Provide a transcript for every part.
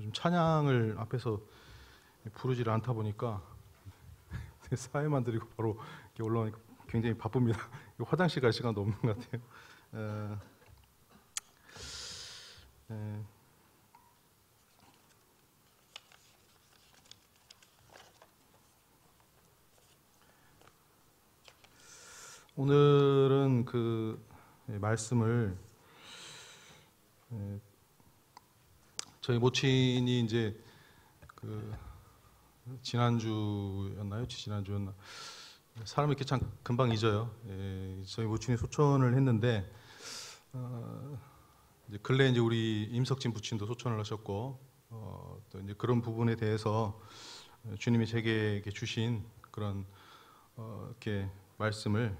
요즘 찬양을 앞에서 부르지를 않다 보니까 사회만 드리고 바로 이렇게 올라오니까 굉장히 바쁩니다. 화장실 갈 시간도 없는 것 같아요. 오늘은 그 말씀을 저희 모친이 이제 그 지난주였나 사람이 이렇게 참 금방 잊어요. 저희 모친이 소천을 했는데 이제 근래 이제 우리 임석진 부친도 소천을 하셨고 또 이제 그런 부분에 대해서 주님이 제게 주신 그런 이렇게 말씀을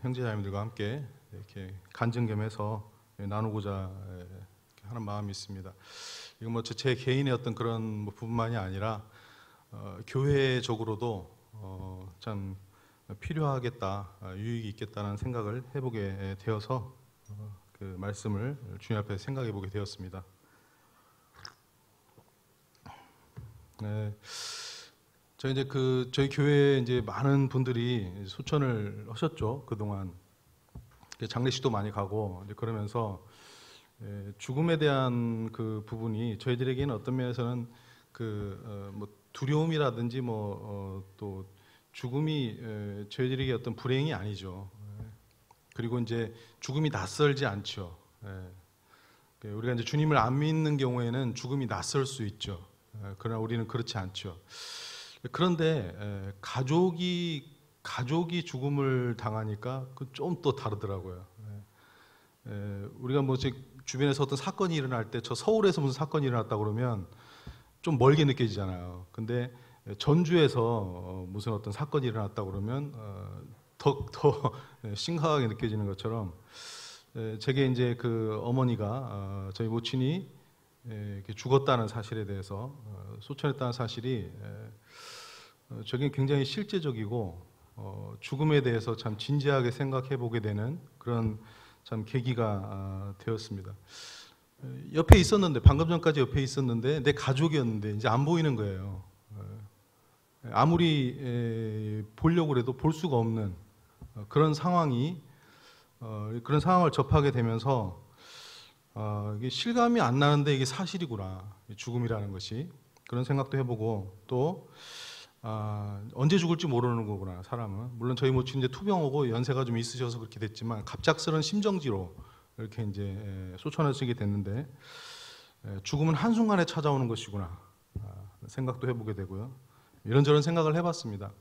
형제자매들과 함께 이렇게 간증 겸해서 나누고자 하는 마음이 있습니다. 이건 뭐 제 개인의 어떤 그런 뭐 부분만이 아니라 교회적으로도 참 필요하겠다, 유익이 있겠다는 생각을 해보게 되어서 그 말씀을 주님 앞에 생각해 보게 되었습니다. 저희 이제 저희 교회에 이제 많은 분들이 소천을 하셨죠. 그동안 장례식도 많이 가고 이제 그러면서 죽음에 대한 그 부분이 저희들에게는 어떤 면에서는 뭐 두려움이라든지 또 죽음이 저희들에게 어떤 불행이 아니죠. 그리고 이제 죽음이 낯설지 않죠. 우리가 이제 주님을 안 믿는 경우에는 죽음이 낯설 수 있죠. 그러나 우리는 그렇지 않죠. 그런데 가족이 죽음을 당하니까 좀 또 다르더라고요. 우리가 뭐 주변에서 어떤 사건이 일어날 때 저 서울에서 무슨 사건이 일어났다 그러면 좀 멀게 느껴지잖아요. 근데 전주에서 무슨 어떤 사건이 일어났다 그러면 더 심각하게 느껴지는 것처럼 제게 이제 그 어머니가 저희 모친이 죽었다는 사실에 대해서 소천했다는 사실이 저게 굉장히 실제적이고 죽음에 대해서 참 진지하게 생각해 보게 되는 그런 참 계기가 되었습니다. 옆에 있었는데 방금 전까지 옆에 있었는데 내 가족이었는데 이제 안 보이는 거예요. 아무리 보려고 해도 볼 수가 없는 그런 상황이 그런 상황을 접하게 되면서 이게 실감이 안 나는데 이게 사실이구나, 죽음이라는 것이. 그런 생각도 해보고 또 언제 죽을지 모르는 거구나, 사람은. 물론 저희 모친 이제 투병하고 연세가 좀 있으셔서 그렇게 됐지만 갑작스런 심정지로 이렇게 이제 소천하시게 됐는데 죽음은 한순간에 찾아오는 것이구나 생각도 해보게 되고요. 이런저런 생각을 해봤습니다.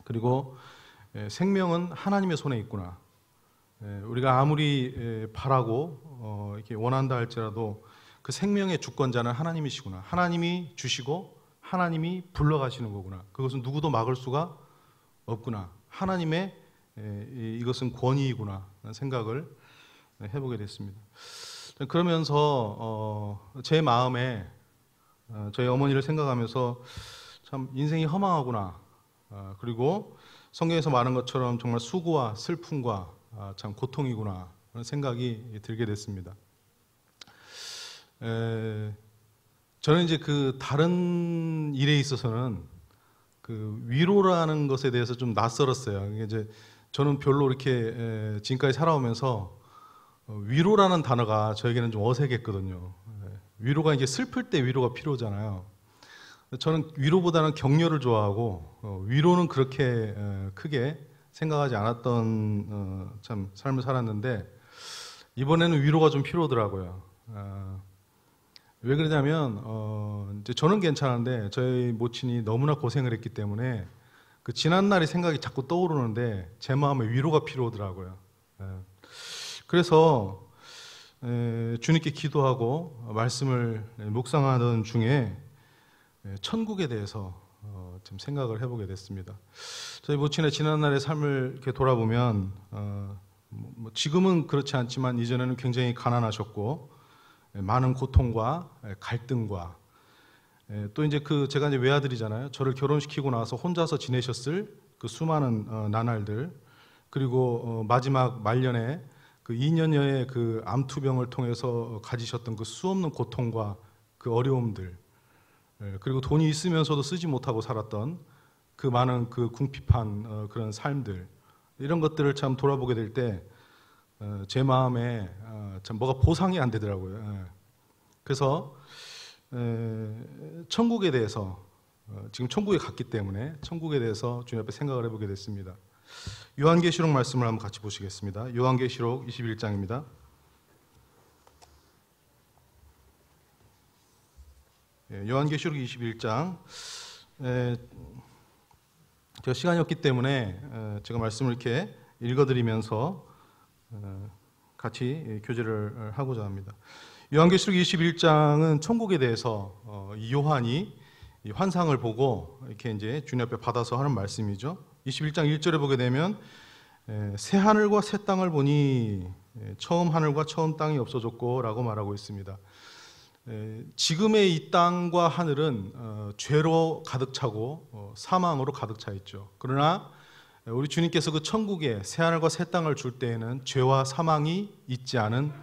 그리고 생명은 하나님의 손에 있구나. 우리가 아무리 바라고 이렇게 원한다 할지라도 그 생명의 주권자는 하나님이시구나. 하나님이 주시고 하나님이 불러가시는 거구나. 그것은 누구도 막을 수가 없구나. 하나님의 이것은 권위이구나 라는 생각을 해보게 됐습니다. 그러면서 제 마음에 저희 어머니를 생각하면서 참 인생이 허망하구나. 그리고 성경에서 말한 것처럼 정말 수고와 슬픔과 참 고통이구나 그런 생각이 들게 됐습니다. 저는 이제 그 다른 일에 있어서는 그 위로라는 것에 대해서 좀 낯설었어요. 이제 저는 별로 이렇게 지금까지 살아오면서 위로라는 단어가 저에게는 좀 어색했거든요. 위로가 이제 슬플 때 위로가 필요하잖아요. 저는 위로보다는 격려를 좋아하고 위로는 그렇게 크게 생각하지 않았던 참 삶을 살았는데 이번에는 위로가 좀 필요하더라고요. 왜 그러냐면 이제 저는 괜찮은데 저희 모친이 너무나 고생을 했기 때문에 그 지난 날의 생각이 자꾸 떠오르는데 제 마음에 위로가 필요하더라고요. 그래서 주님께 기도하고 말씀을 묵상하던 중에 천국에 대해서 좀 생각을 해보게 됐습니다. 저희 모친의 지난날의 삶을 이렇게 돌아보면 뭐 지금은 그렇지 않지만 이전에는 굉장히 가난하셨고 많은 고통과 갈등과 또 이제 제가 이제 외아들이잖아요. 저를 결혼시키고 나서 혼자서 지내셨을 그 수많은 나날들, 그리고 마지막 말년에 그 2년여의 그 암투병을 통해서 가지셨던 그 수없는 고통과 그 어려움들, 그리고 돈이 있으면서도 쓰지 못하고 살았던 그 많은 그 궁핍한 그런 삶들, 이런 것들을 참 돌아보게 될 때 제 마음에 참 뭐가 보상이 안 되더라고요. 그래서 천국에 대해서 지금 천국에 갔기 때문에 천국에 대해서 주님 앞에 생각을 해보게 됐습니다. 요한계시록 말씀을 한번 같이 보시겠습니다. 요한계시록 21장입니다. 요한계시록 21장. 제가 시간이 없기 때문에 제가 말씀을 이렇게 읽어드리면서 같이 교제를 하고자 합니다. 요한계시록 21장은 천국에 대해서 요한이 이 환상을 보고 이렇게 이제 주님 앞에 받아서 하는 말씀이죠. 21장 1절에 보게 되면 새 하늘과 새 땅을 보니 처음 하늘과 처음 땅이 없어졌고 라고 말하고 있습니다. 지금의 이 땅과 하늘은 죄로 가득 차고 사망으로 가득 차 있죠. 그러나 우리 주님께서 그 천국에 새 하늘과 새 땅을 줄 때에는 죄와 사망이 있지 않은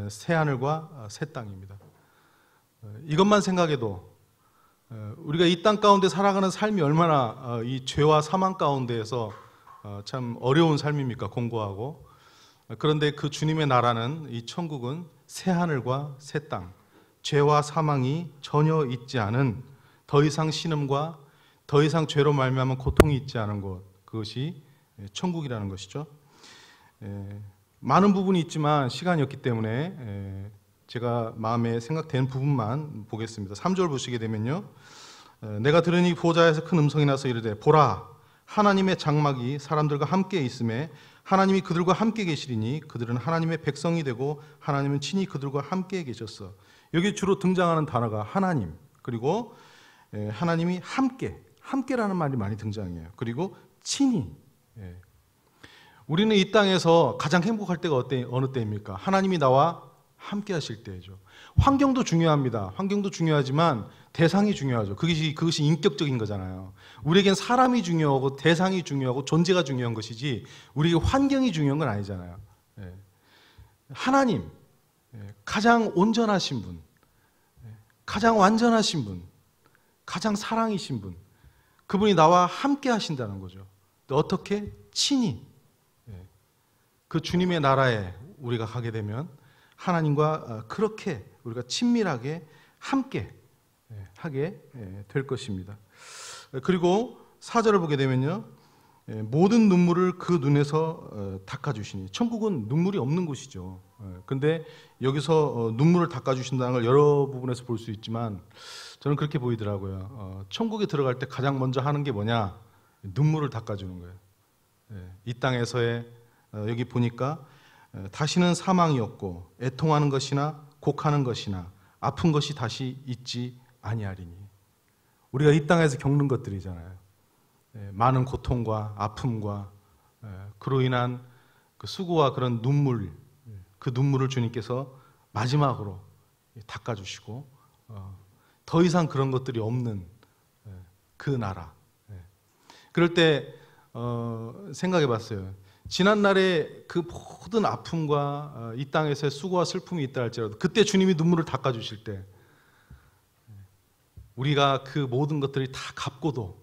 새 하늘과 새 땅입니다. 이것만 생각해도 우리가 이 땅 가운데 살아가는 삶이 얼마나 이 죄와 사망 가운데에서 참 어려운 삶입니까? 공고하고. 그런데 그 주님의 나라는, 이 천국은 새 하늘과 새 땅, 죄와 사망이 전혀 있지 않은, 더 이상 신음과 더 이상 죄로 말미암은 고통이 있지 않은 곳, 그것이 천국이라는 것이죠. 많은 부분이 있지만 시간이 없기 때문에 제가 마음에 생각된 부분만 보겠습니다. 3절 보시게 되면요, 내가 들으니 보좌에서 큰 음성이 나서 이르되 보라, 하나님의 장막이 사람들과 함께 있음에 하나님이 그들과 함께 계시리니 그들은 하나님의 백성이 되고 하나님은 친히 그들과 함께 계셨어. 여기 주로 등장하는 단어가 하나님, 그리고 하나님이 함께라는 말이 많이 등장해요. 그리고 친히. 우리는 이 땅에서 가장 행복할 때가 어느 때입니까? 하나님이 나와 함께 하실 때죠. 환경도 중요합니다. 환경도 중요하지만 대상이 중요하죠. 그것이 인격적인 거잖아요. 우리에겐 사람이 중요하고 대상이 중요하고 존재가 중요한 것이지 우리에게 환경이 중요한 건 아니잖아요. 하나님, 가장 온전하신 분, 가장 완전하신 분, 가장 사랑이신 분, 그분이 나와 함께 하신다는 거죠. 어떻게? 친히. 그 주님의 나라에 우리가 가게 되면 하나님과 그렇게 우리가 친밀하게 함께 하게 될 것입니다. 그리고 4절을 보게 되면요, 모든 눈물을 그 눈에서 닦아주시니. 천국은 눈물이 없는 곳이죠. 근데 여기서 눈물을 닦아주신다는 걸 여러 부분에서 볼 수 있지만 저는 그렇게 보이더라고요. 천국에 들어갈 때 가장 먼저 하는 게 뭐냐? 눈물을 닦아주는 거예요. 이 땅에서의 여기 보니까 다시는 사망이 없고 애통하는 것이나 곡하는 것이나 아픈 것이 다시 있지 아니하리니. 우리가 이 땅에서 겪는 것들이잖아요. 많은 고통과 아픔과 그로 인한 그 수고와 그런 눈물, 그 눈물을 주님께서 마지막으로 닦아주시고 더 이상 그런 것들이 없는 그 나라. 그럴 때 생각해 봤어요. 지난날에 그 모든 아픔과 이 땅에서의 수고와 슬픔이 있다 할지라도 그때 주님이 눈물을 닦아주실 때 우리가 그 모든 것들이 다 갚고도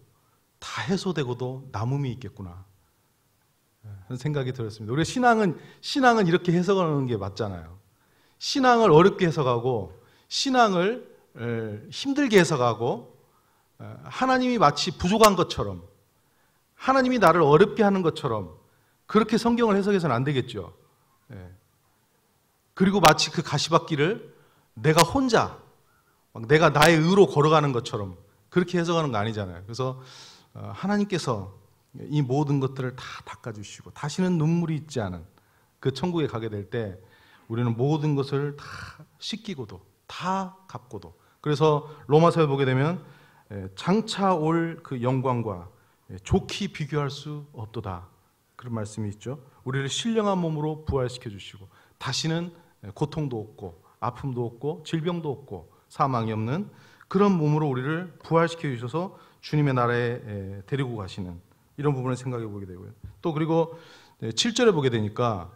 다 해소되고도 남음이 있겠구나 하는 생각이 들었습니다. 우리가 신앙은 이렇게 해석하는 게 맞잖아요. 신앙을 어렵게 해석하고 신앙을 힘들게 해석하고 하나님이 마치 부족한 것처럼 하나님이 나를 어렵게 하는 것처럼 그렇게 성경을 해석해서는 안 되겠죠. 그리고 마치 그 가시밭길을 내가 혼자 내가 나의 의로 걸어가는 것처럼 그렇게 해석하는 거 아니잖아요. 그래서 하나님께서 이 모든 것들을 다 닦아주시고 다시는 눈물이 있지 않은 그 천국에 가게 될 때 우리는 모든 것을 다 씻기고도 다 갚고도. 그래서 로마서에 보게 되면 장차 올 그 영광과 좋게 비교할 수 없도다, 그런 말씀이 있죠. 우리를 신령한 몸으로 부활시켜 주시고 다시는 고통도 없고 아픔도 없고 질병도 없고 사망이 없는 그런 몸으로 우리를 부활시켜 주셔서 주님의 나라에 데리고 가시는 이런 부분을 생각해 보게 되고요. 또 그리고 7절에 보게 되니까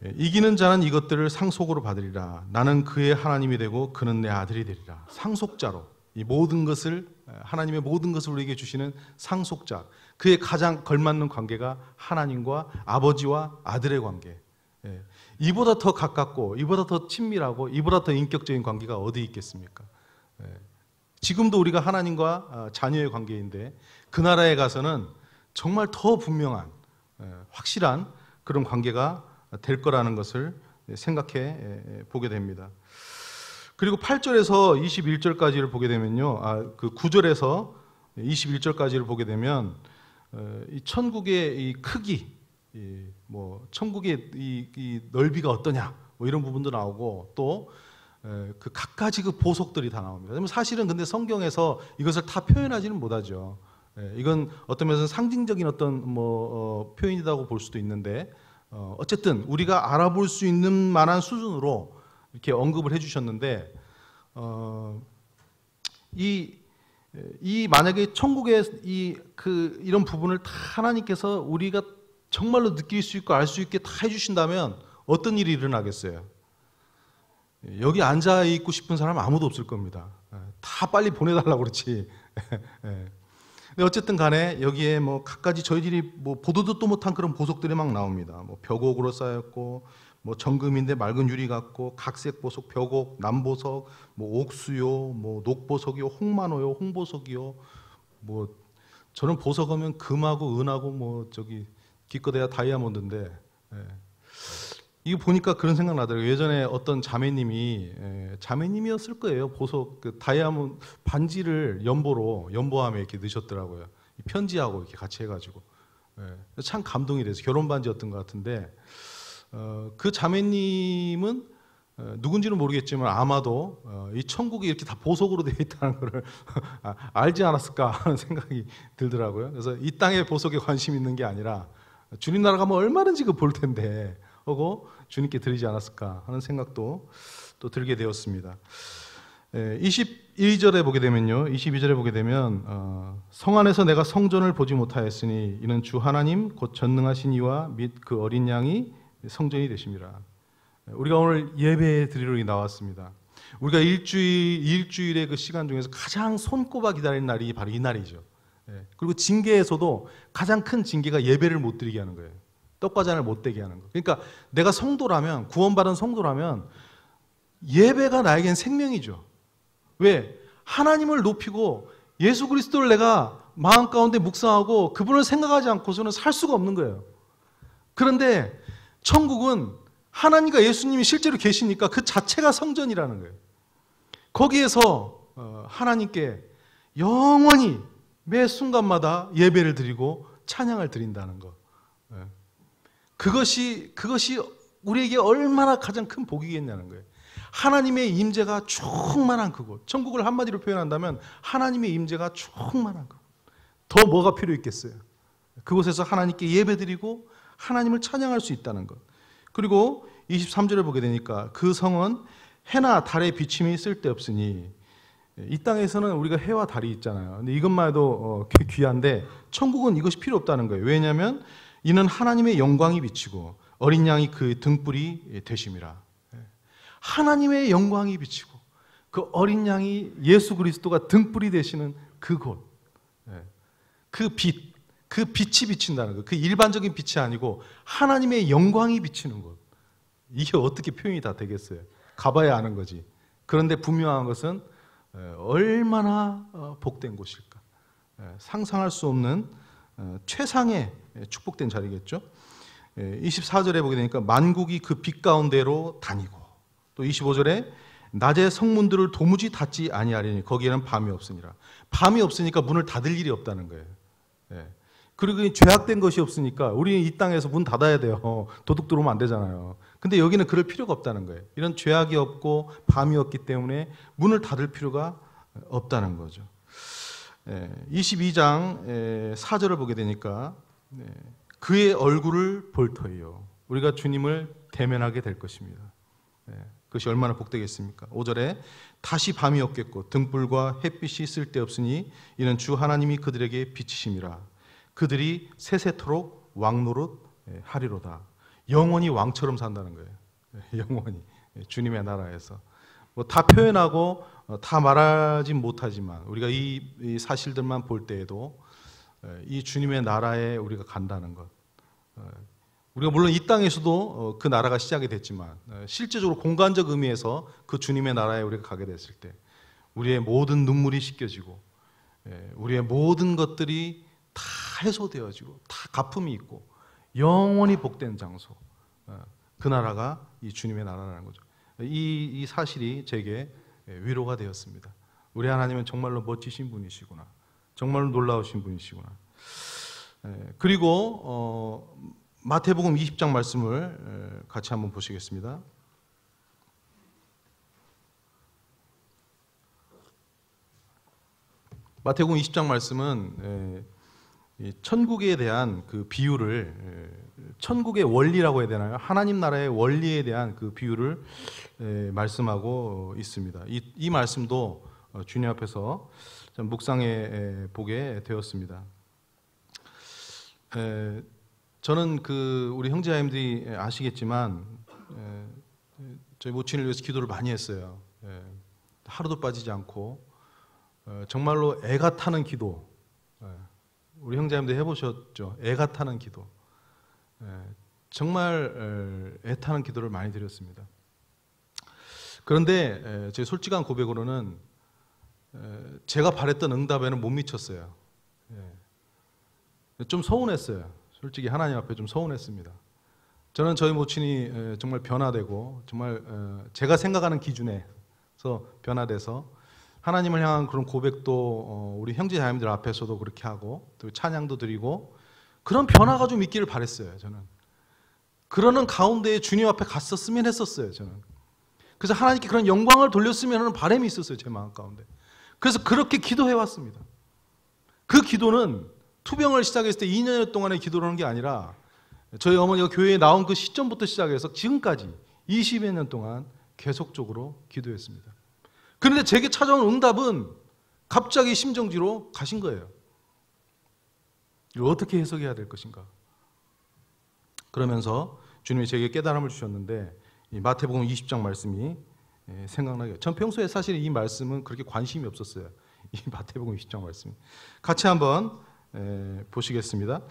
이기는 자는 이것들을 상속으로 받으리라. 나는 그의 하나님이 되고 그는 내 아들이 되리라. 상속자로 이 모든 것을, 하나님의 모든 것을 우리에게 주시는 상속자, 그의 가장 걸맞는 관계가 하나님과 아버지와 아들의 관계. 이보다 더 가깝고 이보다 더 친밀하고 이보다 더 인격적인 관계가 어디 있겠습니까? 지금도 우리가 하나님과 자녀의 관계인데 그 나라에 가서는 정말 더 분명한, 확실한 그런 관계가 될 거라는 것을 생각해 보게 됩니다. 그리고 8절에서 21절까지를 보게 되면요, 그 9절에서 21절까지를 보게 되면 이 천국의 이 크기, 뭐 천국의 이 넓이가 어떠냐, 뭐 이런 부분도 나오고 또 그 각가지 그 보석들이 다 나옵니다. 사실은 근데 성경에서 이것을 다 표현하지는 못하죠. 이건 어떤 면에서 상징적인 어떤 표현이라고 볼 수도 있는데, 어쨌든 우리가 알아볼 수 있는 만한 수준으로 이렇게 언급을 해주셨는데, 이 만약에 천국의 이런 부분을 다 하나님께서 우리가 정말로 느낄 수 있고 알 수 있게 다 해주신다면 어떤 일이 일어나겠어요? 여기 앉아 있고 싶은 사람 아무도 없을 겁니다. 다 빨리 보내달라고 그렇지. 근데 어쨌든 간에 여기에 뭐 각가지 저희들이 뭐 보도 듣도 못한 그런 보석들이 막 나옵니다. 뭐 벽옥으로 쌓였고, 뭐 정금인데 맑은 유리 같고, 각색 보석, 벽옥, 남보석, 뭐 옥수요, 뭐 녹보석이요, 홍만호요, 홍보석이요. 뭐 저는 보석하면 금하고 은하고 뭐 저기 기껏해야 다이아몬드인데, 이거 보니까 그런 생각 나더라고요. 예전에 어떤 자매님이었을 거예요. 보석 그 다이아몬드 반지를 연보함에 이렇게 넣으셨더라고요. 편지하고 이렇게 같이 해가지고, 참 감동이 돼서 결혼 반지였던 것 같은데, 그 자매님은 누군지는 모르겠지만 아마도 이 천국이 이렇게 다 보석으로 되어 있다는 것을 알지 않았을까 하는 생각이 들더라고요. 그래서 이 땅의 보석에 관심 있는 게 아니라 주님 나라 가면 얼마든지 그 볼 텐데 하고 주님께 드리지 않았을까 하는 생각도 또 들게 되었습니다. 22절에 보게 되면요, 22절에 보게 되면 성 안에서 내가 성전을 보지 못하였으니 이는 주 하나님 곧 전능하신 이와 및 그 어린 양이 성전이 되심이라. 우리가 오늘 예배 드리러 나왔습니다. 우리가 일주일의 그 시간 중에서 가장 손꼽아 기다리는 날이 바로 이 날이죠. 그리고 징계에서도 가장 큰 징계가 예배를 못 드리게 하는 거예요. 떡과 잔을 못 되게 하는 거. 그러니까 내가 성도라면, 구원받은 성도라면 예배가 나에겐 생명이죠. 왜? 하나님을 높이고 예수 그리스도를 내가 마음 가운데 묵상하고 그분을 생각하지 않고서는 살 수가 없는 거예요. 그런데 천국은 하나님과 예수님이 실제로 계시니까 그 자체가 성전이라는 거예요. 거기에서 하나님께 영원히 매 순간마다 예배를 드리고 찬양을 드린다는 것. 그것이 우리에게 얼마나 가장 큰 복이겠냐는 거예요. 하나님의 임재가 충만한 그곳. 천국을 한마디로 표현한다면 하나님의 임재가 충만한 그곳. 더 뭐가 필요 있겠어요? 그곳에서 하나님께 예배드리고 하나님을 찬양할 수 있다는 것. 그리고 23절을 보게 되니까 그 성은 해나 달의 비침이 쓸데없으니, 이 땅에서는 우리가 해와 달이 있잖아요. 근데 이것만 해도 귀한데 천국은 이것이 필요 없다는 거예요. 왜냐하면 이는 하나님의 영광이 비치고 어린 양이 그 등불이 되심이라. 하나님의 영광이 비치고 그 어린 양이 예수 그리스도가 등불이 되시는 그곳, 그 빛, 그 빛이 비친다는 것. 그 일반적인 빛이 아니고 하나님의 영광이 비치는 곳. 이게 어떻게 표현이 다 되겠어요? 가봐야 아는 거지. 그런데 분명한 것은 얼마나 복된 곳일까. 상상할 수 없는 최상의 축복된 자리겠죠. 24절에 보게 되니까 만국이 그 빛 가운데로 다니고, 또 25절에 낮에 성문들을 도무지 닫지 아니하리니 거기에는 밤이 없으니라. 밤이 없으니까 문을 닫을 일이 없다는 거예요. 그리고 죄악된 것이 없으니까 우리 이 땅에서 문 닫아야 돼요. 도둑 들어오면 안 되잖아요. 근데 여기는 그럴 필요가 없다는 거예요. 이런 죄악이 없고 밤이 없기 때문에 문을 닫을 필요가 없다는 거죠. 22장 4절을 보게 되니까 그의 얼굴을 볼 터이요. 우리가 주님을 대면하게 될 것입니다. 그것이 얼마나 복되겠습니까? 5절에 다시 밤이 없겠고 등불과 햇빛이 쓸데없으니 이는 주 하나님이 그들에게 비치심이라. 그들이 세세토록 왕노릇 하리로다. 영원히 왕처럼 산다는 거예요. 영원히 주님의 나라에서. 뭐 다 표현하고 다 말하지 못하지만 우리가 이 사실들만 볼 때에도 이 주님의 나라에 우리가 간다는 것. 우리가 물론 이 땅에서도 그 나라가 시작이 됐지만 실제적으로 공간적 의미에서 그 주님의 나라에 우리가 가게 됐을 때 우리의 모든 눈물이 씻겨지고 우리의 모든 것들이 다 해소되어지고 다 가품이 있고 영원히 복된 장소, 그 나라가 이 주님의 나라라는 거죠. 이 사실이 제게 위로가 되었습니다. 우리 하나님은 정말로 멋지신 분이시구나, 정말로 놀라우신 분이시구나. 그리고 마태복음 20장 말씀을 같이 한번 보시겠습니다. 마태복음 20장 말씀은 천국에 대한 그 비유를, 천국의 원리라고 해야 되나요? 하나님 나라의 원리에 대한 그 비유를 말씀하고 있습니다. 이 말씀도 주님 앞에서 묵상해 보게 되었습니다. 저는 우리 형제자매들이 아시겠지만 저희 모친을 위해서 기도를 많이 했어요. 하루도 빠지지 않고 정말로 애가 타는 기도. 우리 형제자매들 해보셨죠? 애가 타는 기도. 정말 애 타는 기도를 많이 드렸습니다. 그런데 제 솔직한 고백으로는 제가 바랬던 응답에는 못 미쳤어요. 좀 서운했어요. 솔직히 하나님 앞에 좀 서운했습니다. 저는 저희 모친이 정말 변화되고 정말 제가 생각하는 기준에서 변화돼서 하나님을 향한 그런 고백도 우리 형제 자매들 앞에서도 그렇게 하고 또 찬양도 드리고 그런 변화가 좀 있기를 바랬어요. 저는 그러는 가운데에 주님 앞에 갔었으면 했었어요. 저는 그래서 하나님께 그런 영광을 돌렸으면 하는 바람이 있었어요. 제 마음 가운데. 그래서 그렇게 기도해 왔습니다. 그 기도는 투병을 시작했을 때 2년 동안의 기도를 하는 게 아니라 저희 어머니가 교회에 나온 그 시점부터 시작해서 지금까지 20여 년 동안 계속적으로 기도했습니다. 그런데 제게 찾아온 응답은 갑자기 심정지로 가신 거예요. 이걸 어떻게 해석해야 될 것인가? 그러면서 주님이 제게 깨달음을 주셨는데 이 마태복음 20장 말씀이 생각나게. 전 평소에 사실 이 말씀은 그렇게 관심이 없었어요. 이 마태복음 20장 말씀. 같이 한번 보시겠습니다.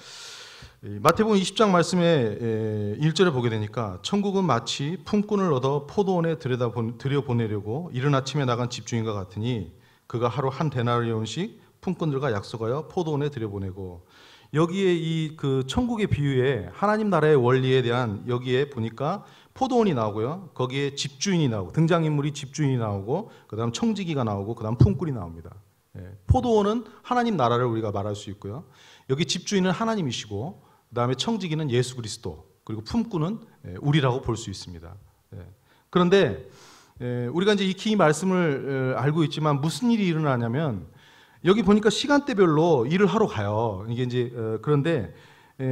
마태복음 20장 말씀에 1절에 보게 되니까 천국은 마치 품꾼을 얻어 포도원에 들여보내려고 이른 아침에 나간 집주인과 같으니 그가 하루 한 데나리온씩 품꾼들과 약속하여 포도원에 들여보내고, 여기에 그 천국의 비유에 하나님 나라의 원리에 대한 여기에 보니까 포도원이 나오고요, 거기에 집주인이 나오고, 등장인물이 집주인이 나오고, 그 다음 청지기가 나오고, 그 다음 품꾼이 나옵니다. 포도원은 하나님 나라를 우리가 말할 수 있고요, 여기 집주인은 하나님이시고, 그 다음에 청지기는 예수 그리스도, 그리고 품꾼은 우리라고 볼 수 있습니다. 그런데 우리가 이제 익히 이 말씀을 알고 있지만 무슨 일이 일어나냐면, 여기 보니까 시간대별로 일을 하러 가요. 이게 이제 그런데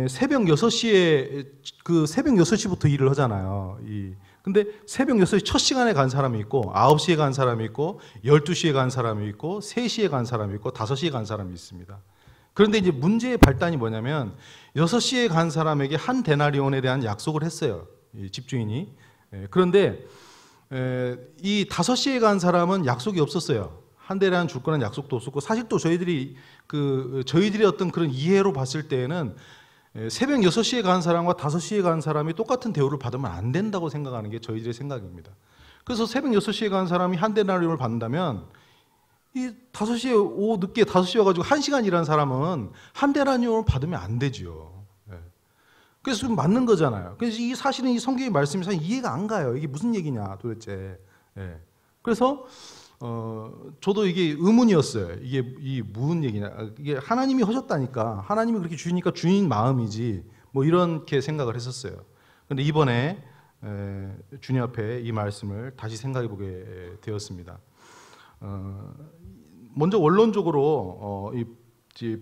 새벽 6시에 새벽 6시부터 일을 하잖아요. 근데 새벽 6시 첫 시간에 간 사람이 있고, 9시에 간 사람이 있고, 12시에 간 사람이 있고, 3시에 간 사람이 있고, 5시에 간 사람이 있습니다. 그런데 이제 문제의 발단이 뭐냐면 6시에 간 사람에게 한 데나리온에 대한 약속을 했어요, 이 집주인이. 그런데 이 5시에 간 사람은 약속이 없었어요. 한 대라는 줄 거는 약속도 없었고, 사실 또 저희들이 어떤 그런 이해로 봤을 때에는 새벽 6시에 간 사람과 5시에 간 사람이 똑같은 대우를 받으면 안 된다고 생각하는 게 저희들의 생각입니다. 그래서 새벽 6시에 간 사람이 한 데나리온을 받는다면 이 5시에 늦게 5시에 와가지고 1시간 일한 사람은 한 데나리온을 받으면 안 되죠. 그래서 좀 맞는 거잖아요. 그래서 이 사실은 이 성경의 말씀이 사실 이해가 안 가요. 이게 무슨 얘기냐 도대체. 그래서 저도 이게 의문이었어요. 이게 무슨 얘기냐. 이게 하나님이 하셨다니까, 하나님이 그렇게 주니까 주인 마음이지, 뭐 이렇게 생각을 했었어요. 그런데 이번에 주님 앞에 이 말씀을 다시 생각해 보게 되었습니다. 먼저 원론적으로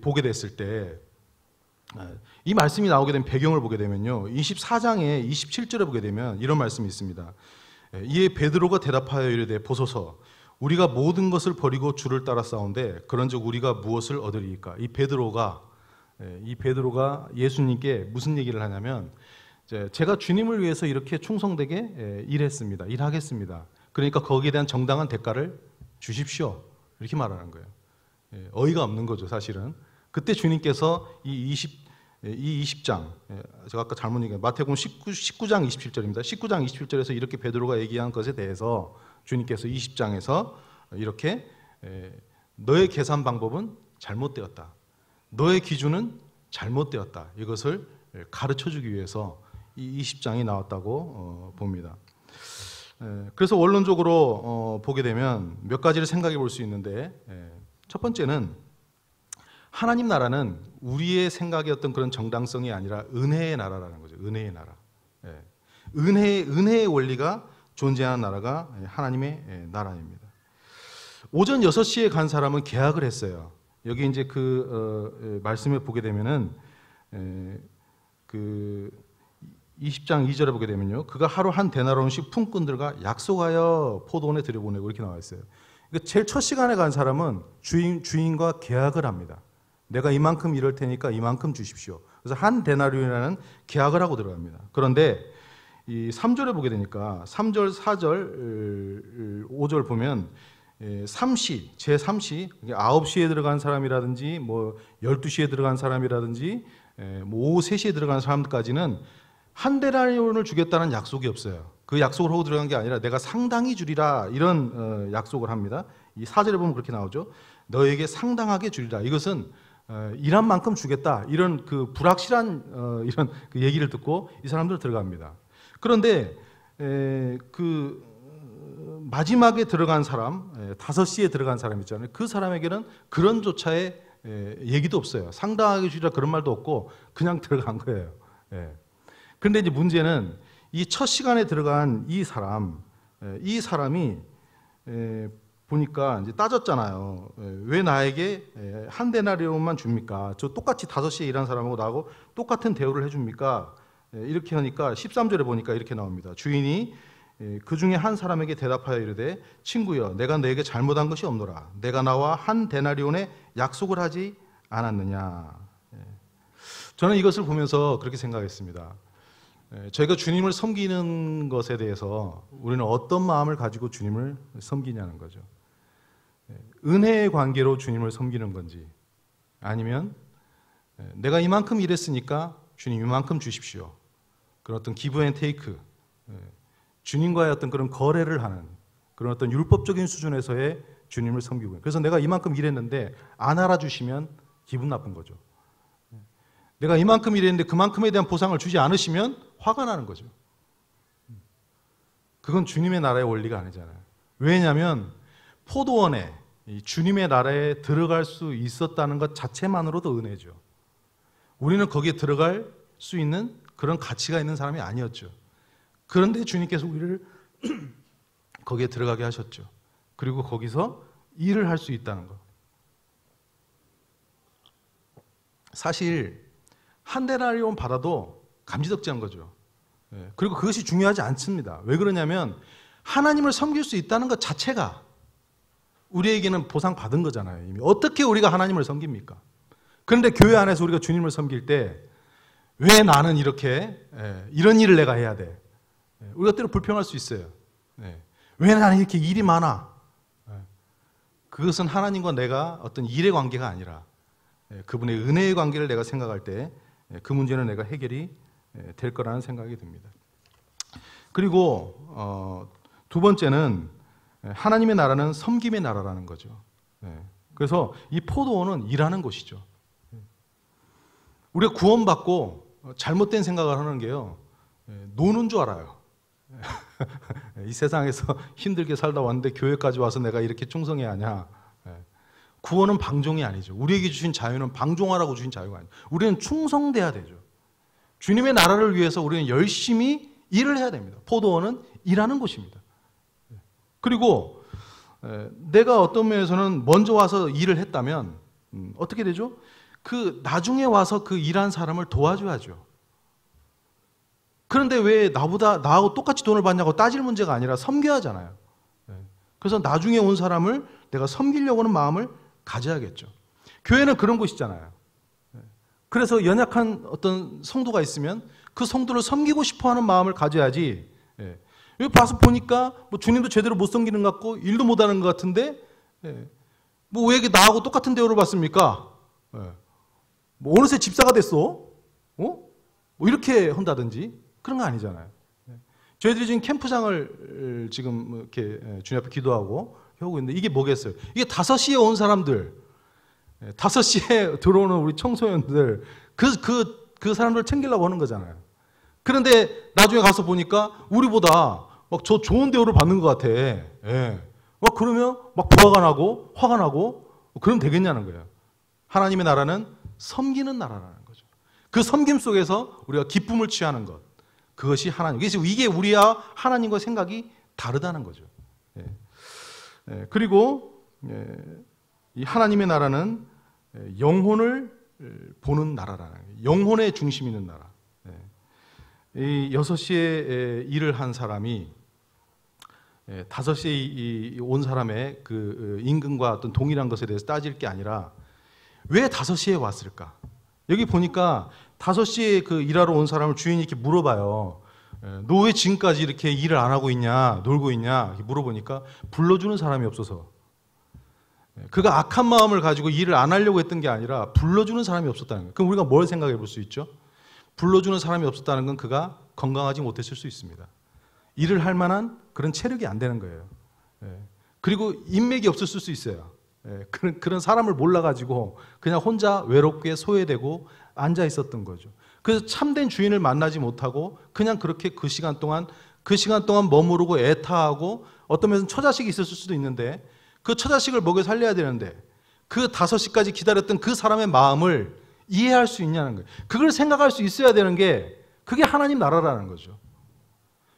보게 됐을 때, 이 말씀이 나오게 된 배경을 보게 되면요, 24장의 27절에 보게 되면 이런 말씀이 있습니다. 이에 베드로가 대답하여 이르되 보소서, 우리가 모든 것을 버리고 주를 따라 싸운데 그런즉 우리가 무엇을 얻으리이까? 이 베드로가 예수님께 무슨 얘기를 하냐면, 제가 주님을 위해서 이렇게 충성되게 일했습니다. 일하겠습니다. 그러니까 거기에 대한 정당한 대가를 주십시오. 이렇게 말하는 거예요. 어이가 없는 거죠, 사실은. 그때 주님께서 이 20장, 제가 아까 잘못 얘기한 마태복음 19장 27절입니다. 19장 27절에서 이렇게 베드로가 얘기한 것에 대해서 주님께서 20장에서 이렇게 너의 계산 방법은 잘못되었다. 너의 기준은 잘못되었다. 이것을 가르쳐주기 위해서 이 20장이 나왔다고 봅니다. 그래서 원론적으로 보게 되면 몇 가지를 생각해 볼 수 있는데, 첫 번째는 하나님 나라는 우리의 생각의 어떤 그런 정당성이 아니라 은혜의 나라라는 거죠. 은혜의 나라. 은혜의 원리가 존재하는 나라가 하나님의 나라입니다. 오전 6시에 간 사람은 계약을 했어요. 여기 이제 말씀에 보게 되면은 그 20장 2절에 보게 되면요, 그가 하루 한 데나리온씩 품꾼들과 약속하여 포도원에 들여보내고 이렇게 나와 있어요. 그러니까 제일 첫 시간에 간 사람은 주인과 계약을 합니다. 내가 이만큼 이럴 테니까 이만큼 주십시오. 그래서 한 데나리온이라는 계약을 하고 들어갑니다. 그런데 이 3절에 보게 되니까 3절, 4절, 5절 보면 제3시 9시에 들어간 사람이라든지 뭐 12시에 들어간 사람이라든지 뭐 오후 3시에 들어간 사람까지는 한 데나리온을 주겠다는 약속이 없어요. 그 약속을 하고 들어간 게 아니라 내가 상당히 주리라, 이런 약속을 합니다. 이 4절에 보면 그렇게 나오죠. 너에게 상당하게 주리라. 이것은 일한 만큼 주겠다, 이런 그 불확실한 이런 그 얘기를 듣고 이 사람들 들어갑니다. 그런데 마지막에 들어간 사람, 5시에 들어간 사람 있잖아요. 그 사람에게는 그런 조차의 얘기도 없어요. 상당하게 주리라 그런 말도 없고 그냥 들어간 거예요. 그런데 이제 문제는 이 첫 시간에 들어간 이 사람이 보니까 이제 따졌잖아요. 왜 나에게 한 데나리온만 줍니까? 저 똑같이 5시에 일한 사람하고 나하고 똑같은 대우를 해줍니까? 이렇게 하니까 13절에 보니까 이렇게 나옵니다. 주인이 그 중에 한 사람에게 대답하여 이르되, 친구여, 내가 너에게 잘못한 것이 없노라. 내가 나와 한 데나리온의 약속을 하지 않았느냐. 저는 이것을 보면서 그렇게 생각했습니다. 저희가 주님을 섬기는 것에 대해서 우리는 어떤 마음을 가지고 주님을 섬기냐는 거죠. 은혜의 관계로 주님을 섬기는 건지, 아니면 내가 이만큼 일했으니까 주님 이만큼 주십시오, 그런 어떤 기브 앤 테이크, 주님과의 어떤 그런 거래를 하는 그런 어떤 율법적인 수준에서의 주님을 섬기고, 그래서 내가 이만큼 일했는데 안 알아주시면 기분 나쁜 거죠. 내가 이만큼 일했는데 그만큼에 대한 보상을 주지 않으시면 화가 나는 거죠. 그건 주님의 나라의 원리가 아니잖아요. 왜냐하면 포도원에 주님의 나라에 들어갈 수 있었다는 것 자체만으로도 은혜죠. 우리는 거기에 들어갈 수 있는 그런 가치가 있는 사람이 아니었죠. 그런데 주님께서 우리를 거기에 들어가게 하셨죠. 그리고 거기서 일을 할 수 있다는 것. 사실 한 데나리온 받아도 감지덕지한 거죠. 그리고 그것이 중요하지 않습니다. 왜 그러냐면 하나님을 섬길 수 있다는 것 자체가 우리에게는 보상받은 거잖아요. 이미. 어떻게 우리가 하나님을 섬깁니까? 그런데 교회 안에서 우리가 주님을 섬길 때 왜 나는 이렇게 이런 일을 내가 해야 돼? 우리가 때로 불평할 수 있어요. 왜 나는 이렇게 일이 많아? 그것은 하나님과 내가 어떤 일의 관계가 아니라 그분의 은혜의 관계를 내가 생각할 때 그 문제는 내가 해결이 될 거라는 생각이 듭니다. 그리고 두 번째는 하나님의 나라는 섬김의 나라라는 거죠. 그래서 이 포도원은 일하는 곳이죠. 우리가 구원받고 잘못된 생각을 하는 게요, 노는 줄 알아요. 이 세상에서 힘들게 살다 왔는데 교회까지 와서 내가 이렇게 충성해야 하냐. 구원은 방종이 아니죠. 우리에게 주신 자유는 방종하라고 주신 자유가 아니죠. 우리는 충성돼야 되죠. 주님의 나라를 위해서 우리는 열심히 일을 해야 됩니다. 포도원은 일하는 곳입니다. 그리고 내가 어떤 면에서는 먼저 와서 일을 했다면 어떻게 되죠? 그 나중에 와서 그 일한 사람을 도와줘야죠. 그런데 왜 나하고 똑같이 돈을 받냐고 따질 문제가 아니라 섬겨야 하잖아요. 그래서 나중에 온 사람을 내가 섬기려고 하는 마음을 가져야겠죠. 교회는 그런 곳이잖아요. 그래서 연약한 어떤 성도가 있으면 그 성도를 섬기고 싶어하는 마음을 가져야지. 예. 여기 봐서 보니까 뭐 주님도 제대로 못 섬기는 것 같고 일도 못하는 것 같은데 예. 뭐 왜 나하고 똑같은 대우를 받습니까? 예. 뭐 어느새 집사가 됐어? 뭐 이렇게 한다든지 그런 거 아니잖아요. 예. 저희들이 지금 캠프장을 지금 이렇게 주님 앞에 기도하고 하고 있는데 이게 뭐겠어요? 이게 5시에 온 사람들, 5시에 들어오는 우리 청소년들, 그 사람들 챙기려고 하는 거잖아요. 그런데 나중에 가서 보니까 우리보다 막 저 좋은 대우를 받는 것 같아. 예. 막 그러면 막 부화가 나고 화가 나고 그러면 되겠냐는 거예요. 하나님의 나라는 섬기는 나라라는 거죠. 그 섬김 속에서 우리가 기쁨을 취하는 것. 그것이 하나님. 그래서 이게 우리와 하나님과 생각이 다르다는 거죠. 예. 예. 그리고 이 하나님의 나라는 영혼을 보는 나라라는 거예요. 영혼의 중심 있는 나라. 이 6시에 일을 한 사람이 5시에 온 사람의 그 임금과 어떤 동일한 것에 대해서 따질 게 아니라 왜 5시에 왔을까? 여기 보니까 5시에 그 일하러 온 사람을 주인이 이렇게 물어봐요. 너 왜 지금까지 이렇게 일을 안 하고 있냐, 놀고 있냐? 이렇게 물어보니까 불러주는 사람이 없어서. 그가 악한 마음을 가지고 일을 안 하려고 했던 게 아니라 불러주는 사람이 없었다는 거예요. 그럼 우리가 뭘 생각해 볼 수 있죠? 불러주는 사람이 없었다는 건 그가 건강하지 못했을 수 있습니다. 일을 할 만한 그런 체력이 안 되는 거예요. 그리고 인맥이 없었을 수 있어요. 그런 사람을 몰라가지고 그냥 혼자 외롭게 소외되고 앉아 있었던 거죠. 그래서 참된 주인을 만나지 못하고 그냥 그렇게 그 시간 동안 머무르고 애타하고 어떤 면에서는 처자식이 있었을 수도 있는데 그 처자식을 먹여 살려야 되는데 그 5시까지 기다렸던 그 사람의 마음을 이해할 수 있냐는 거예요. 그걸 생각할 수 있어야 되는 게 그게 하나님 나라라는 거죠.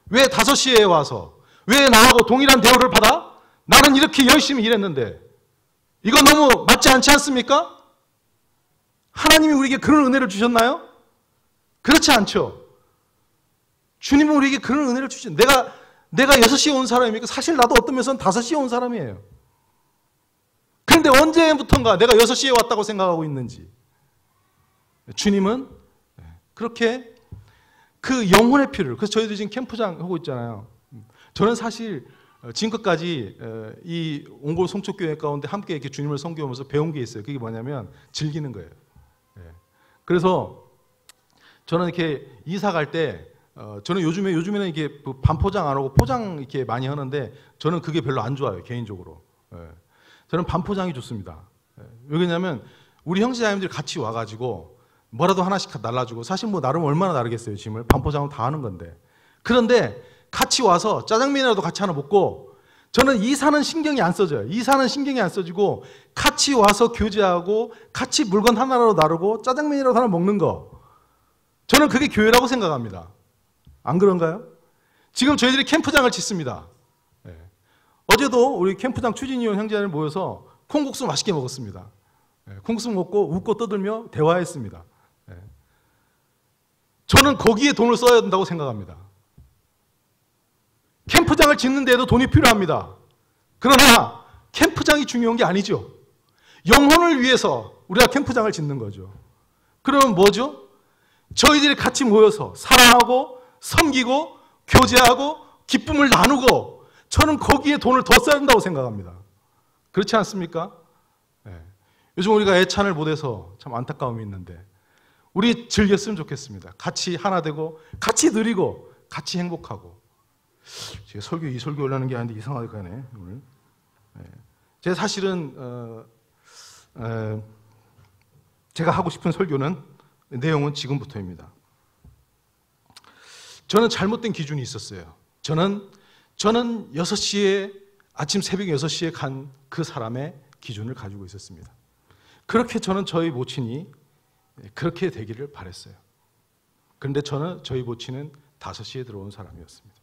왜 5시에 와서 왜 나하고 동일한 대우를 받아? 나는 이렇게 열심히 일했는데 이거 너무 맞지 않지 않습니까? 하나님이 우리에게 그런 은혜를 주셨나요? 그렇지 않죠. 주님은 우리에게 그런 은혜를 주신 내가 6시에 온 사람입니까? 사실 나도 어떤 면에서는 5시에 온 사람이에요. 그런데 언제부턴가 내가 6시에 왔다고 생각하고 있는지 주님은 그렇게 그 영혼의 피를, 그래서 저희도 지금 캠프장 하고 있잖아요. 저는 사실 지금까지 이 옹골 송초교회 가운데 함께 이렇게 주님을 섬기면서 배운 게 있어요. 그게 뭐냐면 즐기는 거예요. 그래서 저는 이렇게 이사 갈 때 저는 요즘에는 이게 반포장 안 하고 포장 이렇게 많이 하는데 저는 그게 별로 안 좋아요, 개인적으로. 저는 반포장이 좋습니다. 왜냐면 우리 형제자매들이 같이 와가지고 뭐라도 하나씩 날라주고 사실 뭐 나름 얼마나 나르겠어요, 짐을. 반포장은 다 하는 건데. 그런데 같이 와서 짜장면이라도 같이 하나 먹고 저는 이사는 신경이 안 써져요. 이사는 신경이 안 써지고 같이 와서 교제하고 같이 물건 하나라도 나르고 짜장면이라도 하나 먹는 거. 저는 그게 교회라고 생각합니다. 안 그런가요? 지금 저희들이 캠프장을 짓습니다. 어제도 우리 캠프장 추진위원 형제들 모여서 콩국수 맛있게 먹었습니다. 콩국수 먹고 웃고 떠들며 대화했습니다. 저는 거기에 돈을 써야 된다고 생각합니다. 캠프장을 짓는 데에도 돈이 필요합니다. 그러나 캠프장이 중요한 게 아니죠. 영혼을 위해서 우리가 캠프장을 짓는 거죠. 그러면 뭐죠? 저희들이 같이 모여서 사랑하고 섬기고 교제하고 기쁨을 나누고 저는 거기에 돈을 더 써야 된다고 생각합니다. 그렇지 않습니까? 요즘 우리가 애찬을 못해서 참 안타까움이 있는데 우리 즐겼으면 좋겠습니다. 같이 하나 되고 같이 누리고 같이 행복하고. 제가 이 설교 올라는 게 아닌데 이상하게 가네 오늘. 제가 사실은 제가 하고 싶은 설교는 내용은 지금부터입니다. 저는 잘못된 기준이 있었어요. 저는 6시에 아침 새벽 6시에 간 그 사람의 기준을 가지고 있었습니다. 그렇게 저는 저희 모친이 그렇게 되기를 바랬어요. 그런데 저희 모친은 5시에 들어온 사람이었습니다.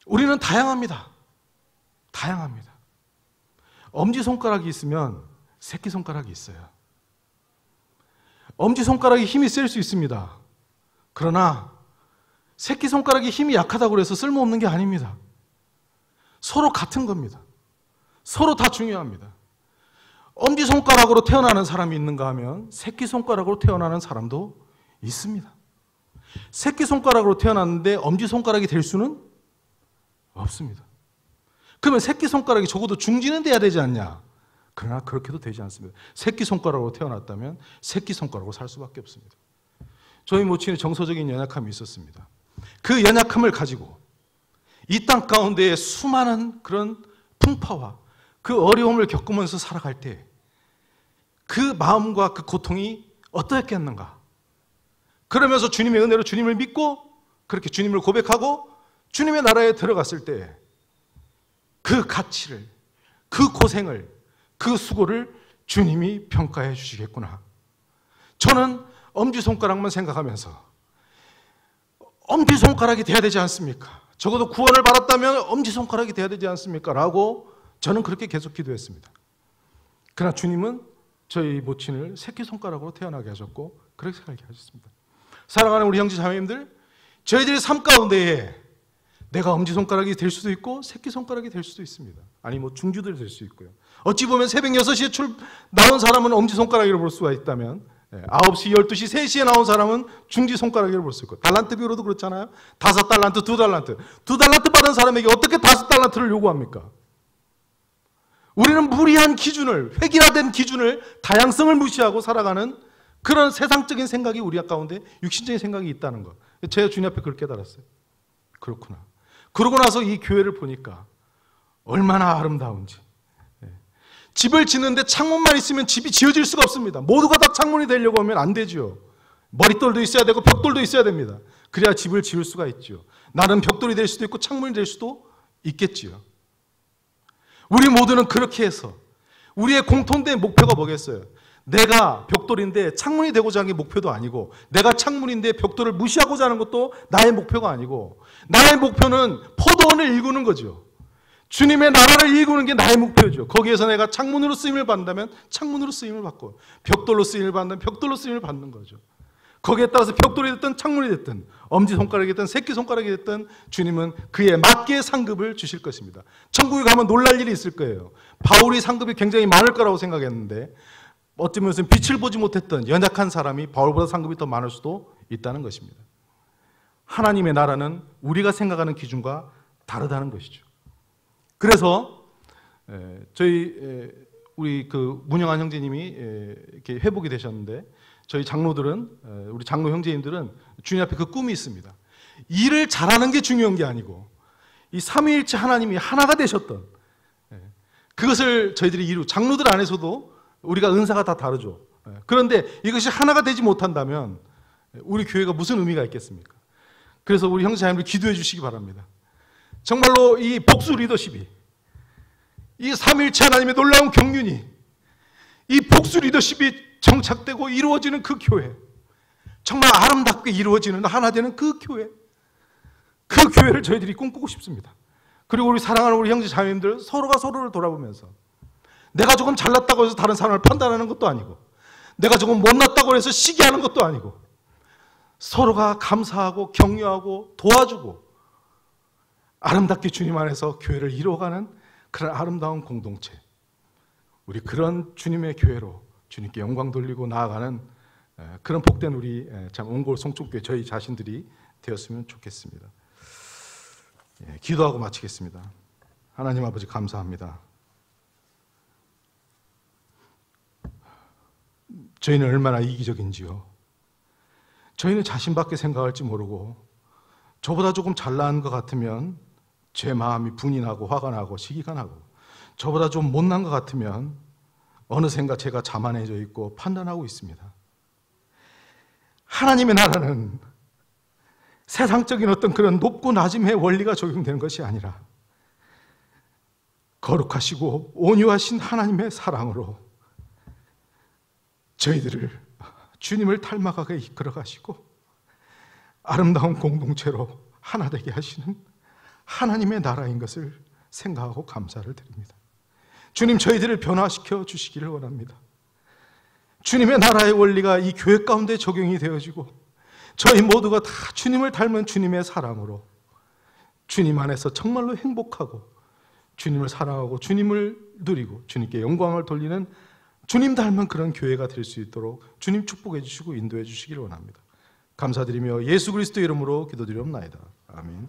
우리는 다양합니다. 다양합니다. 엄지손가락이 있으면 새끼손가락이 있어요. 엄지손가락이 힘이 셀 수 있습니다. 그러나 새끼손가락이 힘이 약하다고 해서 쓸모없는 게 아닙니다. 서로 같은 겁니다. 서로 다 중요합니다. 엄지손가락으로 태어나는 사람이 있는가 하면 새끼손가락으로 태어나는 사람도 있습니다. 새끼손가락으로 태어났는데 엄지손가락이 될 수는 없습니다. 그러면 새끼손가락이 적어도 중지는 돼야 되지 않냐? 그러나 그렇게도 되지 않습니다. 새끼손가락으로 태어났다면 새끼손가락으로 살 수밖에 없습니다. 저희 모친의 정서적인 연약함이 있었습니다. 그 연약함을 가지고 이 땅 가운데에 수많은 그런 풍파와 그 어려움을 겪으면서 살아갈 때 그 마음과 그 고통이 어떠했겠는가? 그러면서 주님의 은혜로 주님을 믿고 그렇게 주님을 고백하고 주님의 나라에 들어갔을 때 그 가치를, 그 고생을, 그 수고를 주님이 평가해 주시겠구나. 저는 엄지손가락만 생각하면서 엄지손가락이 돼야 되지 않습니까? 적어도 구원을 받았다면 엄지손가락이 돼야 되지 않습니까? 라고 저는 그렇게 계속 기도했습니다. 그러나 주님은 저희 모친을 새끼손가락으로 태어나게 하셨고 그렇게 살게 하셨습니다. 사랑하는 우리 형제 자매님들, 저희들의 삶 가운데에 내가 엄지손가락이 될 수도 있고 새끼손가락이 될 수도 있습니다. 아니 중주들이 될 수 있고요. 어찌 보면 새벽 6시에 나온 사람은 엄지손가락으로 볼 수가 있다면 9시, 12시, 3시에 나온 사람은 중지손가락으로 볼 수 있고 달란트 비로도 그렇잖아요. 5달란트, 2달란트. 2달란트 받은 사람에게 어떻게 5달란트를 요구합니까? 우리는 무리한 기준을, 획일화된 기준을, 다양성을 무시하고 살아가는 그런 세상적인 생각이 우리 가운데 육신적인 생각이 있다는 것. 제가 주님 앞에 그걸 깨달았어요. 그렇구나. 그러고 나서 이 교회를 보니까 얼마나 아름다운지. 집을 짓는데 창문만 있으면 집이 지어질 수가 없습니다. 모두가 다 창문이 되려고 하면 안 되죠. 머릿돌도 있어야 되고 벽돌도 있어야 됩니다. 그래야 집을 지을 수가 있죠. 나는 벽돌이 될 수도 있고 창문이 될 수도 있겠지요. 우리 모두는 그렇게 해서 우리의 공통된 목표가 뭐겠어요? 내가 벽돌인데 창문이 되고자 하는 게 목표도 아니고 내가 창문인데 벽돌을 무시하고자 하는 것도 나의 목표가 아니고 나의 목표는 포도원을 일구는 거죠. 주님의 나라를 일구는 게 나의 목표죠. 거기에서 내가 창문으로 쓰임을 받는다면 창문으로 쓰임을 받고 벽돌로 쓰임을 받는다면 벽돌로 쓰임을 받는 거죠. 거기에 따라서 벽돌이 됐든 창문이 됐든 엄지손가락이 됐든 새끼손가락이 됐든 주님은 그에 맞게 상급을 주실 것입니다. 천국에 가면 놀랄 일이 있을 거예요. 바울이 상급이 굉장히 많을 거라고 생각했는데 어쩌면 빛을 보지 못했던 연약한 사람이 바울보다 상급이 더 많을 수도 있다는 것입니다. 하나님의 나라는 우리가 생각하는 기준과 다르다는 것이죠. 그래서 우리 그 문영환 형제님이 이렇게 회복이 되셨는데 저희 장로들은 우리 장로 형제님들은 주님 앞에 그 꿈이 있습니다. 일을 잘하는 게 중요한 게 아니고 이 삼위일체 하나님이 하나가 되셨던 그것을 저희들이 장로들 안에서도 우리가 은사가 다 다르죠. 그런데 이것이 하나가 되지 못한다면 우리 교회가 무슨 의미가 있겠습니까? 그래서 우리 형제자매들 기도해 주시기 바랍니다. 정말로 이 복수 리더십이 이 삼위일체 하나님의 놀라운 경륜이 이 복수 리더십이 정착되고 이루어지는 그 교회, 정말 아름답게 이루어지는 하나 되는 그 교회를 저희들이 꿈꾸고 싶습니다. 그리고 우리 사랑하는 우리 형제 자매님들 서로가 서로를 돌아보면서 내가 조금 잘났다고 해서 다른 사람을 판단하는 것도 아니고 내가 조금 못났다고 해서 시기하는 것도 아니고 서로가 감사하고 격려하고 도와주고 아름답게 주님 안에서 교회를 이루어가는 그런 아름다운 공동체, 우리 그런 주님의 교회로 주님께 영광 돌리고 나아가는 그런 복된 우리 참 옹골 송축교회 저희 자신들이 되었으면 좋겠습니다. 기도하고 마치겠습니다. 하나님 아버지 감사합니다. 저희는 얼마나 이기적인지요. 저희는 자신밖에 생각할지 모르고 저보다 조금 잘난 것 같으면 제 마음이 분이 나고 화가 나고 시기가 나고 저보다 좀 못난 것 같으면 어느샌가 제가 자만해져 있고 판단하고 있습니다. 하나님의 나라는 세상적인 어떤 그런 높고 낮음의 원리가 적용되는 것이 아니라 거룩하시고 온유하신 하나님의 사랑으로 저희들을 주님을 닮아가게 이끌어 가시고 아름다운 공동체로 하나 되게 하시는 하나님의 나라인 것을 생각하고 감사를 드립니다. 주님, 저희들을 변화시켜 주시기를 원합니다. 주님의 나라의 원리가 이 교회 가운데 적용이 되어지고 저희 모두가 다 주님을 닮은 주님의 사랑으로 주님 안에서 정말로 행복하고 주님을 사랑하고 주님을 누리고 주님께 영광을 돌리는 주님 닮은 그런 교회가 될 수 있도록 주님 축복해 주시고 인도해 주시기를 원합니다. 감사드리며 예수 그리스도 이름으로 기도드리옵나이다. 아멘.